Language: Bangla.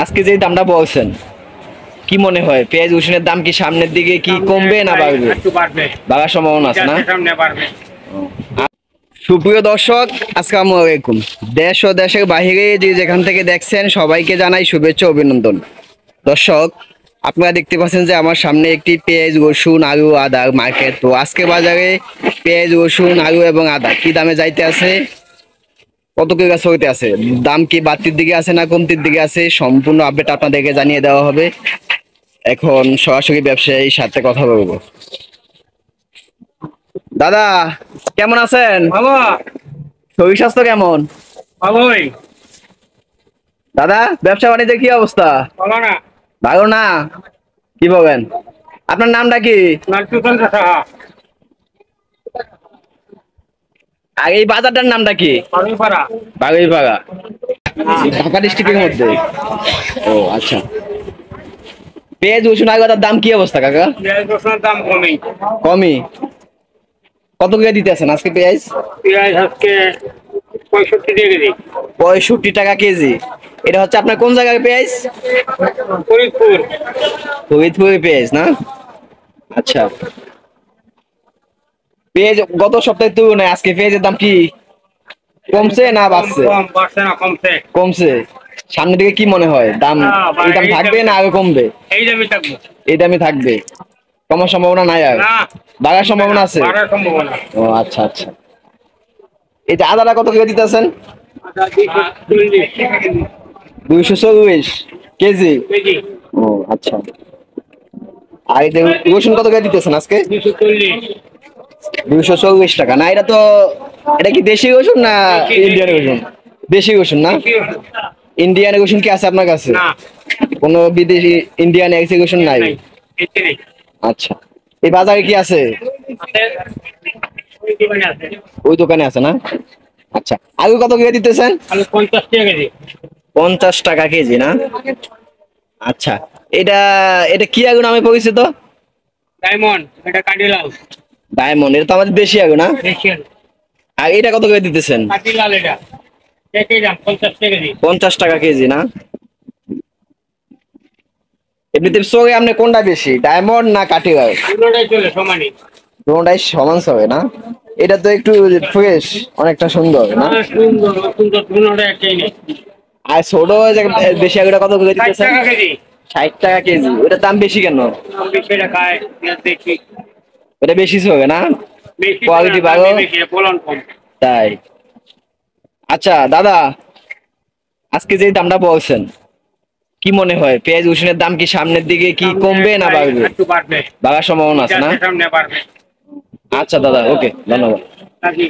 আজকে যে দামটা বলছেন কি মনে হয় পেঁয়াজ রসুনের দাম কি সামনের দিকে কি কমবে না বাড়বে? বাড়ার সম্ভাবনা আছে না? সুপ্রিয় দর্শক, আসসালামু আলাইকুম। দেশ ও দেশের বাইরে যে যেখান থেকে দেখছেন সবাইকে জানাই শুভেচ্ছা অভিনন্দন। দর্শক, আপনারা দেখতে পাচ্ছেন যে আমার সামনে একটি পেঁয়াজ রসুন আলু আদার মার্কেট। তো আজকে বাজারে পেঁয়াজ রসুন আলু এবং আদা কি দামে যাইতে আছে, কত কি গাছ হইতে আছে, দাম কি বাড়তির দিকে আছে না কমতির দিকে আছে, সম্পূর্ণ আপডেট আপনাদেরকে জানিয়ে দেওয়া হবে। এখন সরাসরি ব্যবসায়ীর সাথে কথা বলবো। দাদা, কেমন আছেন? ভালো। শরীর স্বাস্থ্য কেমন? ভালোই। দাদা, ব্যবসা বাণিজ্যের কি অবস্থা? ভালো না। ভালো না? কি বলেন? আপনার নামটা কি? নাট্যচন্দ্র সাহা। আর এই বাজারটার নামটা কি? বালুইপাড়া। বাগুইপাড়া, ঢাকা ডিস্ট্রিক্টের মধ্যে। ও আচ্ছা। পেঁয়াজ রসুন আলু আদার দাম কি অবস্থা কাকা? পেঁয়াজ রসুনের দাম কমই। কমই? কত করে দিতেছেন আজকে পেঁয়াজ? পেঁয়াজ আজকে 65 টাকা কেজি। 65 টাকা কেজি। এটা হচ্ছে আপনার কোন জায়গার পেঁয়াজ? ফরিদপুর। ফরিদপুরের পেঁয়াজ না? আচ্ছা। পেঁয়াজ গত সপ্তাহের তুলনায় আজকে পেঁয়াজের দাম কি কমছে না বাড়ছে? কম বাড়ছে না কমছে? কমছে। সামনের দিকে কি মনে হয় দাম, এই দাম থাকবে না আরো কমবে? এই দামই থাকবো। এই দামই থাকবে, কমার সম্ভাবনা নাই আর? না, বাড়ার সম্ভাবনা আছে? বাড়ার সম্ভাবনা। ও আচ্ছা আচ্ছা। এই যে আদাটা কত করে দিতেছেন? 240 কেজি। কেজি ও আচ্ছা। আর এই যে রসুন কত করে দিতেছেন আজকে? 240। 240 টাকা না? এটা তো, এটা কি দেশি রসুন না ইন্ডিয়ান রসুন? দেশি রসুন না? ইন্ডিয়ান রসুন কি আছে আপনার কাছে? না, কোনো বিদেশি ইন্ডিয়ান রসুন নাই? নাই। এতে নেই। আচ্ছা। এই বাজারে কি আছে? ওই দোকানে আছে। ওই দোকানে আছে না? আচ্ছা। আলু কত করে দিতেছেন? আলু 50 টাকা কেজি। 50 টাকা কেজি না? আচ্ছা। এটা এটা কি আলু নামে পরিচিত? ডায়মন্ড, এটা কাটিলাল। ডায়মন্ড, এটা তো আমাদের দেশি আলু না? দেখিয়েন। আর এটা কত করে দিতেছেন? কাটিলাল এটা। একই দাম 50 টাকা কেজি। 50 টাকা কেজি না? এমনিতে চলে আপনি কোনটা বেশি, ডায়মন্ড না কাটিলাল? দুটোটাই চলে সমানই। দুটোটাই সমান চলে না? এটা তো একটু ফ্রেশ, অনেকটা সুন্দর না? সুন্দর সুন্দর দুটোটাই একই নেই। আর ছোট যে দেশি আলুটা কত করে 60 দিতেছেন? টাকা কেজি। 60 টাকা কেজি। ওটার দাম বেশি কেন? আমি সেটা খাই, পেঁয়াজ দেখি। ওটা বেশি চলে না? বেশি কোয়ালিটি ভালো বেশি ফলন কম। তাই? আচ্ছা দাদা, আজকে যে দামটা বলছেন কি মনে হয় পেঁয়াজ রসুনের দাম কি সামনের দিকে কি কমবে না বাড়বে? একটু বাড়বে। বাড়ার সম্ভাবনা আছে না? সামনে বাড়বে। আচ্ছা দাদা, ওকে, ধন্যবাদ। নাকি?